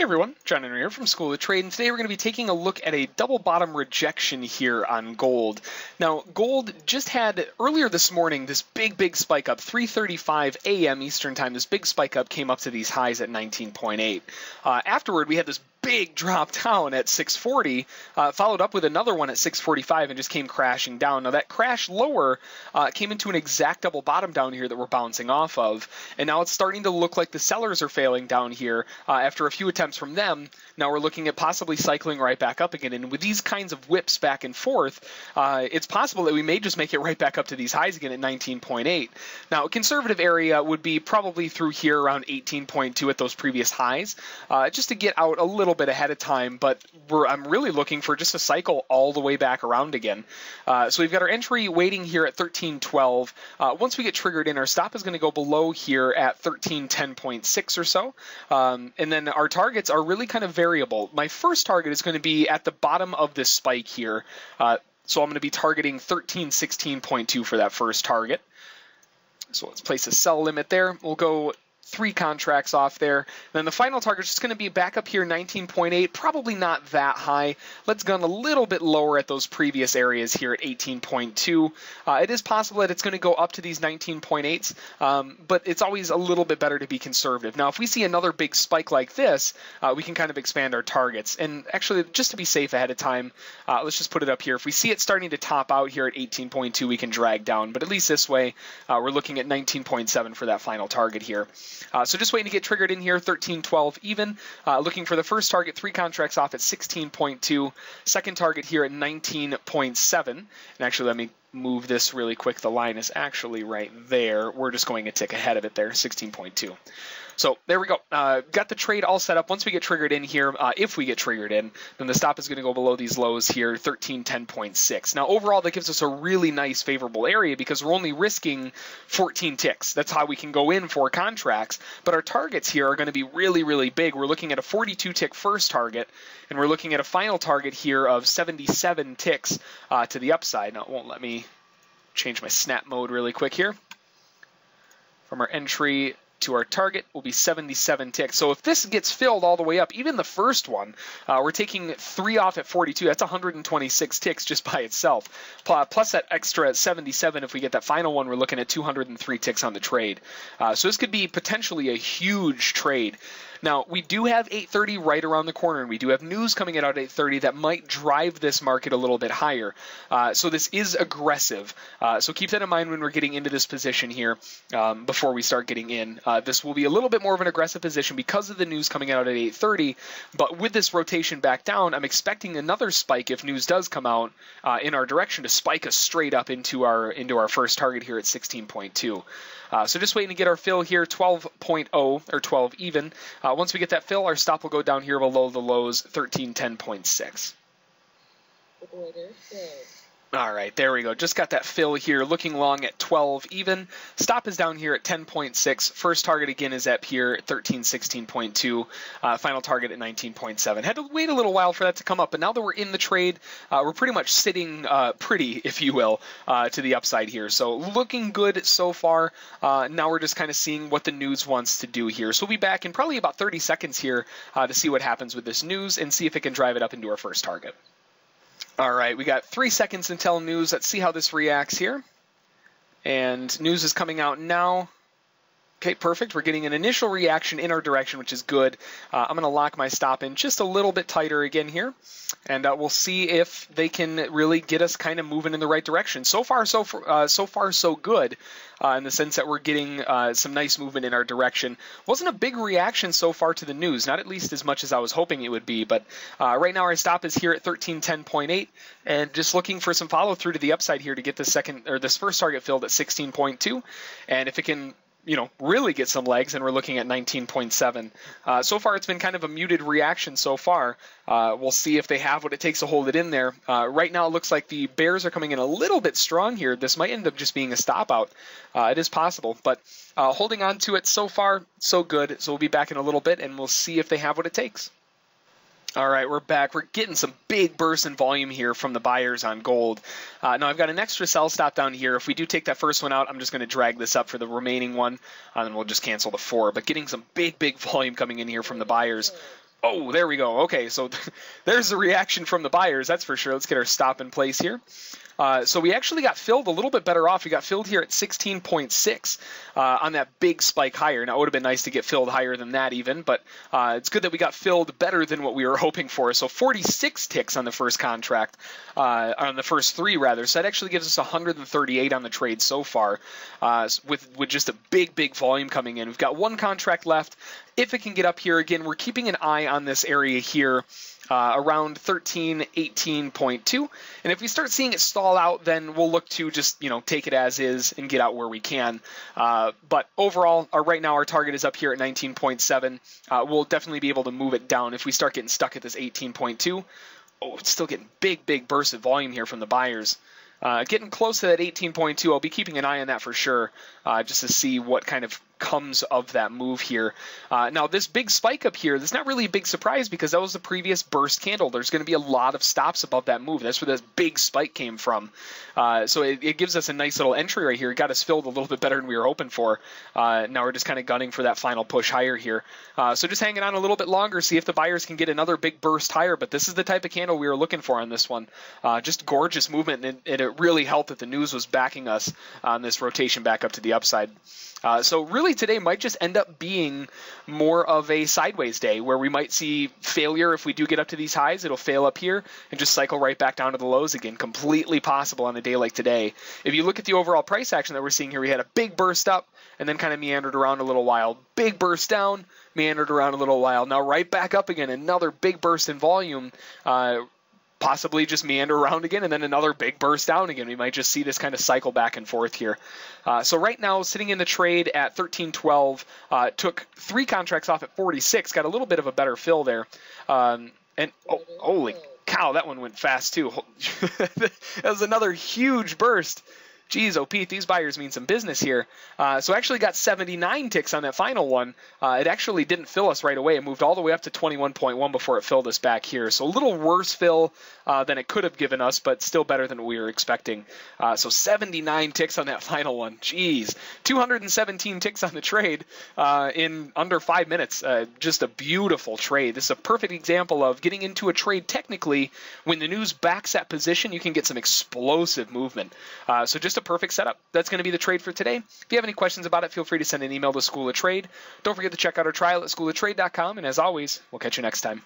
Hey everyone, John Henry here from School of Trade, and today we're going to be taking a look at a double bottom rejection here on gold. Now, gold just had, earlier this morning, this big spike up, 3:35 a.m. Eastern Time. This big spike up came up to these highs at 19.8. Afterward, we had this big drop down at 640, followed up with another one at 645 and just came crashing down. Now that crash lower came into an exact double bottom down here that we're bouncing off of, and now it's starting to look like the sellers are failing down here after a few attempts from them. Now we're looking at possibly cycling right back up again, and with these kinds of whips back and forth, it's possible that we may just make it right back up to these highs again at 19.8. Now a conservative area would be probably through here around 18.2 at those previous highs, just to get out a little bit ahead of time, but I'm really looking for just a cycle all the way back around again. So we've got our entry waiting here at 1312. Once we get triggered in, our stop is going to go below here at 1310.6 or so, and then our targets are really kind of variable. My first target is going to be at the bottom of this spike here, so I'm going to be targeting 1316.2 for that first target. So let's place a sell limit there. We'll go 3 contracts off there. And then the final target is just going to be back up here, 19.8, probably not that high. Let's gun a little bit lower at those previous areas here at 18.2. It is possible that it's going to go up to these 19.8s, but it's always a little bit better to be conservative. Now, if we see another big spike like this, we can kind of expand our targets. And actually, just to be safe ahead of time, let's just put it up here. If we see it starting to top out here at 18.2, we can drag down. But at least this way, we're looking at 19.7 for that final target here. So just waiting to get triggered in here, 1312 even. Looking for the first target, 3 contracts off at 16.2. Second target here at 19.7. And actually, let me move this really quick. The line is actually right there. We're just going a tick ahead of it there, 16.2. So there we go. Got the trade all set up. Once we get triggered in here, if we get triggered in, then the stop is going to go below these lows here, 1310.6. Now overall, that gives us a really nice favorable area because we're only risking 14 ticks. That's how we can go in for contracts. But our targets here are going to be really big. We're looking at a 42 tick first target, and we're looking at a final target here of 77 ticks to the upside. Now it won't let me change my snap mode really quick here. From our entry to our target will be 77 ticks. So if this gets filled all the way up, even the first one, we're taking 3 off at 42. That's 126 ticks just by itself. Plus that extra 77, if we get that final one, we're looking at 203 ticks on the trade. So this could be potentially a huge trade. Now, we do have 8:30 right around the corner, and we do have news coming out at 8:30 that might drive this market a little bit higher. So this is aggressive. So keep that in mind when we're getting into this position here before we start getting in. This will be a little bit more of an aggressive position because of the news coming out at 8:30, but with this rotation back down, I'm expecting another spike if news does come out in our direction to spike us straight up into our first target here at 16.2. So just waiting to get our fill here, 12.0 or 12 even. Once we get that fill, our stop will go down here below the lows, 1310.6. All right, there we go. Just got that fill here, looking long at 12 even. Stop is down here at 10.6. First target again is up here at 1316.2. Final target at 19.7. Had to wait a little while for that to come up, but now that we're in the trade, we're pretty much sitting pretty, if you will, to the upside here. So looking good so far. Now we're just kind of seeing what the news wants to do here. So we'll be back in probably about 30 seconds here to see what happens with this news and see if it can drive it up into our first target. All right, we got 3 seconds until news. Let's see how this reacts here. And news is coming out now. Okay, perfect. We're getting an initial reaction in our direction, which is good. I'm going to lock my stop in just a little bit tighter again here. And we'll see if they can really get us kind of moving in the right direction. So far, so good. In the sense that we're getting some nice movement in our direction. Wasn't a big reaction so far to the news, not at least as much as I was hoping it would be, but right now our stop is here at 1310.8, and just looking for some follow through to the upside here to get this first target filled at 16.2, and if it can really get some legs, and we're looking at 19.7. So far, it's been kind of a muted reaction so far. We'll see if they have what it takes to hold it in there. Right now, it looks like the bears are coming in a little bit strong here. This might end up just being a stop out. It is possible, but holding on to it so far, so good. So we'll be back in a little bit, and we'll see if they have what it takes. All right, we're back. We're getting some big bursts in volume here from the buyers on gold. Now, I've got an extra sell stop down here. If we do take that first one out, I'm just going to drag this up for the remaining one, and then we'll just cancel the 4. But getting some big volume coming in here from the buyers. Oh, there we go. Okay, so there's the reaction from the buyers, that's for sure. Let's get our stop in place here. So we actually got filled a little bit better off. We got filled here at 16.6 on that big spike higher. Now, it would have been nice to get filled higher than that even, but it's good that we got filled better than what we were hoping for. So 46 ticks on the first contract, on the first three rather. So that actually gives us 138 on the trade so far, with just a big volume coming in. We've got one contract left. If it can get up here again, we're keeping an eye on this area here. Around 1318.2, and if we start seeing it stall out, then we'll look to just take it as is and get out where we can. But overall, right now our target is up here at 19.7. We'll definitely be able to move it down if we start getting stuck at this 18.2. Oh, it's still getting big bursts of volume here from the buyers. Getting close to that 18.2, I'll be keeping an eye on that for sure, just to see what kind of comes of that move here. Now, this big spike up here, that's not really a big surprise because that was the previous burst candle. There's going to be a lot of stops above that move. That's where this big spike came from. So it gives us a nice little entry right here. It got us filled a little bit better than we were hoping for. Now we're just kind of gunning for that final push higher here. So just hanging on a little bit longer, see if the buyers can get another big burst higher. But this is the type of candle we were looking for on this one. Just gorgeous movement, and it really helped that the news was backing us on this rotation back up to the upside. So really today might just end up being more of a sideways day where we might see failure. If we do get up to these highs, it'll fail up here and just cycle right back down to the lows again. Completely possible on a day like today. If you look at the overall price action that we're seeing here, we had a big burst up and then kind of meandered around a little while. Big burst down, meandered around a little while. Now right back up again, another big burst in volume. Possibly just meander around again, and then another big burst down again. We might just see this kind of cycle back and forth here. So right now, sitting in the trade at 13.12, took 3 contracts off at 46, got a little bit of a better fill there. And oh, holy cow, that one went fast too. That was another huge burst. Geez, oh Pete, these buyers mean some business here. So actually got 79 ticks on that final one. It actually didn't fill us right away. It moved all the way up to 21.1 before it filled us back here. So a little worse fill than it could have given us, but still better than we were expecting. So 79 ticks on that final one. Geez, 217 ticks on the trade in under 5 minutes. Just a beautiful trade. This is a perfect example of getting into a trade technically. When the news backs that position, you can get some explosive movement. So just a perfect setup. That's going to be the trade for today. If you have any questions about it, feel free to send an email to School of Trade. Don't forget to check out our trial at schooloftrade.com, and as always, we'll catch you next time.